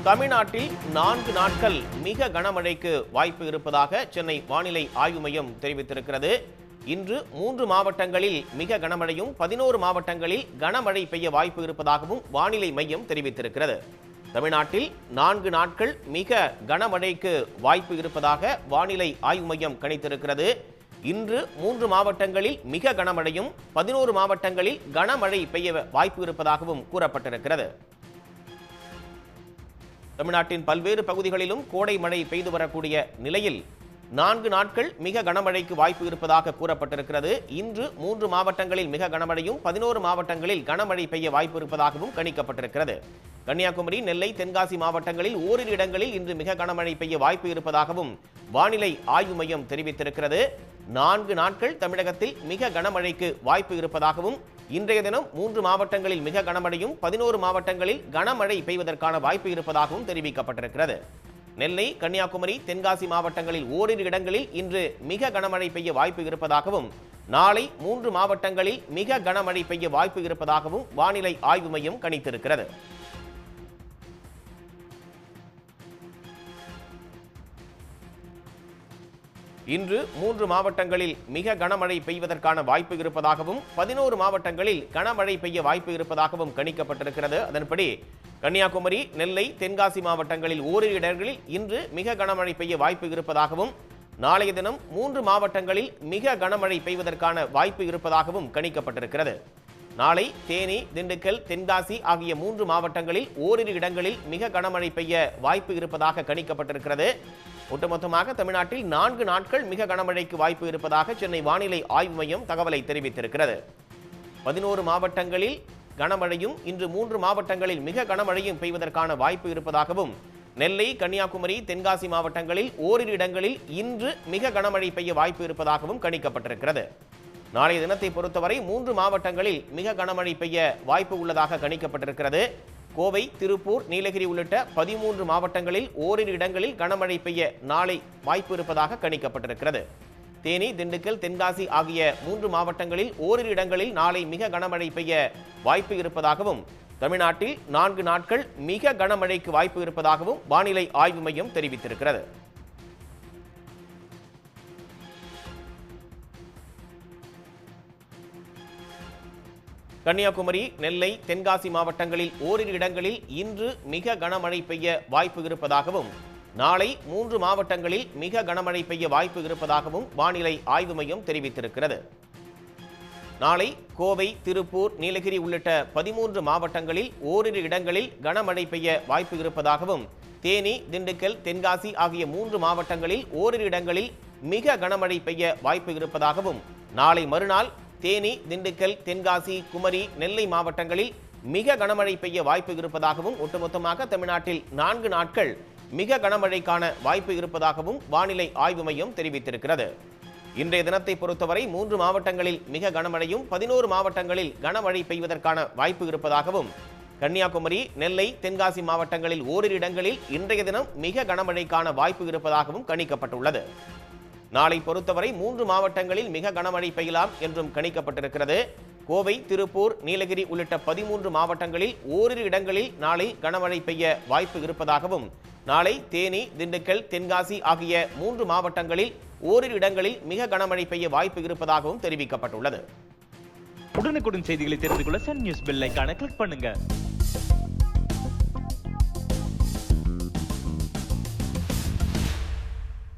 தமிழ்நாட்டில் 4 நாட்கள் மிக கனமழைக்கு வாய்ப்பு இருப்பதாக சென்னை வானிலை ஆய்வு மையம் தெரிவித்திருக்கிறது. இன்று 3 மாவட்டங்களில் மிக கனமழையும் 11 மாவட்டங்களில் கனமழை பெய்ய வாய்ப்பு இருப்பதாகவும் வானிலை மையம் தெரிவித்திருக்கிறது. தமிழ்நாட்டில் 4 நாட்கள் மிக கனமழைக்கு வாய்ப்பு இருப்பதாக வானிலை ஆய்வு மையம் கணித்திருக்கிறது. இன்று 3 மாவட்டங்களில் மிக கனமழையும் 11 மாவட்டங்களில் கனமழை பெய்ய வாய்ப்பு இருப்பதாகவும் கூறப்பட்டிருக்கிறது. தமிழ்நாட்டின் பல்வேறு பகுதிகளிலும் கோடை மழை பெய்து வரக்கூடிய நிலையில் 4 நாட்கள் மிக கனமழைக்கு வாய்ப்பு இருப்பதாக கூறப்பட்டிருக்கிறது. இன்று 3 மாவட்டங்களில் மிக கனமழையும் 11 மாவட்டங்களில் கனமழை பெய்ய வாய்ப்பு இருப்பதாகவும் கணிக்கப்பட்டிருக்கிறது. கன்னியாகுமரி, நெல்லை, தென்காசி மாவட்டங்களில் ஓரிரு இடங்களில் இன்று மிக கனமழை பெய்ய வாய்ப்பு இருப்பதாகவும் வானிலை ஆய்வு மையம் தெரிவித்திருக்கிறது. 4 நாட்கள் தமிழகத்தில் மிக கனமழைக்கு வாய்ப்பு இருப்பதாகவும் இன்றைய தினம் 3 மாவட்டங்களில் மிக கனமழையும் 11 மாவட்டங்களில் கனமழை பெய்வதற்கான வாய்ப்பு இருப்பதாகவும் தெரிவிக்கப்பட்டிருக்கிறது. நெல்லை, கன்னியாகுமரி, தென்காசி மாவட்டங்களில் ஓரிரு இடங்களில் இன்று மிக கனமழை பெய்ய வாய்ப்பு இருப்பதாகவும் நாளை 3 மாவட்டங்களில் மிக கனமழை பெய்ய வாய்ப்பு இருப்பதாகவும் வானிலை ஆய்வு மையம் கணித்திருக்கிறது. இன்று 3 மாவட்டங்களில் மிக கனமழை பெய்வதற்கான வாய்ப்பு இருப்பதாகவும் 11 மாவட்டங்களில் கனமழை பெய்ய வாய்ப்பு இருப்பதாகவும் கணிக்கப்பட்டிருக்கிறது. அதன்படி கன்னியாகுமரி, நெல்லை, தென்காசி மாவட்டங்களில் ஓரிரு இடங்களில் இன்று மிக கனமழை பெய்ய வாய்ப்பு இருப்பதாகவும் நாளைய தினம் 3 மாவட்டங்களில் மிக கனமழை பெய்வதற்கான வாய்ப்பு இருப்பதாகவும் கணிக்கப்பட்டிருக்கிறது. நாளை தேனி, திண்டுக்கல், தென்காசி ஆகிய 3 மாவட்டங்களில் ஓரிரு இடங்களில் மிக கனமழை பெய்ய வாய்ப்பு இருப்பதாக கணிக்கப்பட்டிருக்கிறது. ஒட்டுமொத்தமாக தமிழ்நாட்டில் 4 நாட்கள் மிக கனமழைக்கு வாய்ப்பு இருப்பதாக சென்னை வானிலை ஆய்வு மையம் தகவலை தெரிவித்திருக்கிறது. 11 மாவட்டங்களில் கனமழையும் இன்று 3 மாவட்டங்களில் மிக கனமழையும் பெய்வதற்கான வாய்ப்பு இருப்பதாகவும் நெல்லை, கன்னியாகுமரி, தென்காசி மாவட்டங்களில் ஓரிரு இடங்களில் இன்று மிக கனமழை பெய்ய வாய்ப்பு இருப்பதாகவும் கணிக்கப்பட்டிருக்கிறது. நாளைய தினத்தை பொறுத்தவரை 3 மாவட்டங்களில் மிக கனமழை பெய்ய வாய்ப்பு உள்ளதாக கணிக்கப்பட்டிருக்கிறது. கோவை, திருப்பூர், நீலகிரி உள்ளிட்ட 13 மாவட்டங்களில் ஓரிரு இடங்களில் கனமழை பெய்ய நாளை வாய்ப்பு இருப்பதாக கணிக்கப்பட்டிருக்கிறது. தேனி, திண்டுக்கல், தென்காசி ஆகிய 3 மாவட்டங்களில் ஓரிரு இடங்களில் நாளை மிக கனமழை பெய்ய வாய்ப்பு இருப்பதாகவும் தமிழ்நாட்டில் 4 நாட்கள் மிக கனமழைக்கு வாய்ப்பு இருப்பதாகவும் வானிலை ஆய்வு மையம் தெரிவித்திருக்கிறது. கன்னியாகுமரி, நெல்லை, தென்காசி மாவட்டங்களில் ஓரிரு இடங்களில் இன்று மிக கனமழை பெய்ய வாய்ப்பு இருப்பதாகவும் நாளை 3 மாவட்டங்களில் மிக கனமழை பெய்ய வாய்ப்பு இருப்பதாகவும் வானிலை ஆய்வு மையம் தெரிவித்திருக்கிறது. நாளை கோவை, திருப்பூர், நீலகிரி உள்ளிட்ட 13 மாவட்டங்களில் ஓரிரு இடங்களில் கனமழை பெய்ய வாய்ப்பு இருப்பதாகவும் தேனி, திண்டுக்கல், தென்காசி ஆகிய 3 மாவட்டங்களில் ஓரிரு இடங்களில் மிக கனமழை பெய்ய வாய்ப்பு இருப்பதாகவும் நாளை மறுநாள் தேனி, திண்டுக்கல், தென்காசி, குமரி, நெல்லை மாவட்டங்களில் மிக கனமழை பெய்ய வாய்ப்பு இருப்பதாகவும் ஒட்டுமொத்தமாக தமிழ்நாட்டில் 4 நாட்கள் மிக கனமழைக்கான வாய்ப்பு இருப்பதாகவும் வானிலை ஆய்வு மையம் தெரிவித்திருக்கிறது. இன்றைய தினத்தை பொறுத்தவரை 3 மாவட்டங்களில் மிக கனமழையும் 11 மாவட்டங்களில் கனமழை பெய்வதற்கான வாய்ப்பு இருப்பதாகவும் கன்னியாகுமரி, நெல்லை, தென்காசி மாவட்டங்களில் ஓரிரு இடங்களில் இன்றைய தினம் மிக கனமழைக்கான வாய்ப்பு இருப்பதாகவும் கணிக்கப்பட்டுள்ளது. நாளை பொறுத்தவரை 3 மாவட்டங்களில் மிக கனமழை பெய்யலாம் என்றும் கணிக்கப்பட்டிருக்கிறது. கோவை, திருப்பூர், நீலகிரி உள்ளிட்ட 13 மாவட்டங்களில் ஓரிரு இடங்களில் நாளை கனமழை பெய்ய வாய்ப்பு இருப்பதாகவும் நாளை தேனி, திண்டுக்கல், தென்காசி ஆகிய 3 மாவட்டங்களில் ஓரிரு இடங்களில் மிக கனமழை பெய்ய வாய்ப்பு இருப்பதாகவும் தெரிவிக்கப்பட்டுள்ளது. உடனுக்குடன் செய்திகளை தெரிந்து கொள்ள சன் நியூஸ் பெல் ஐகானை கிளிக் பண்ணுங்க.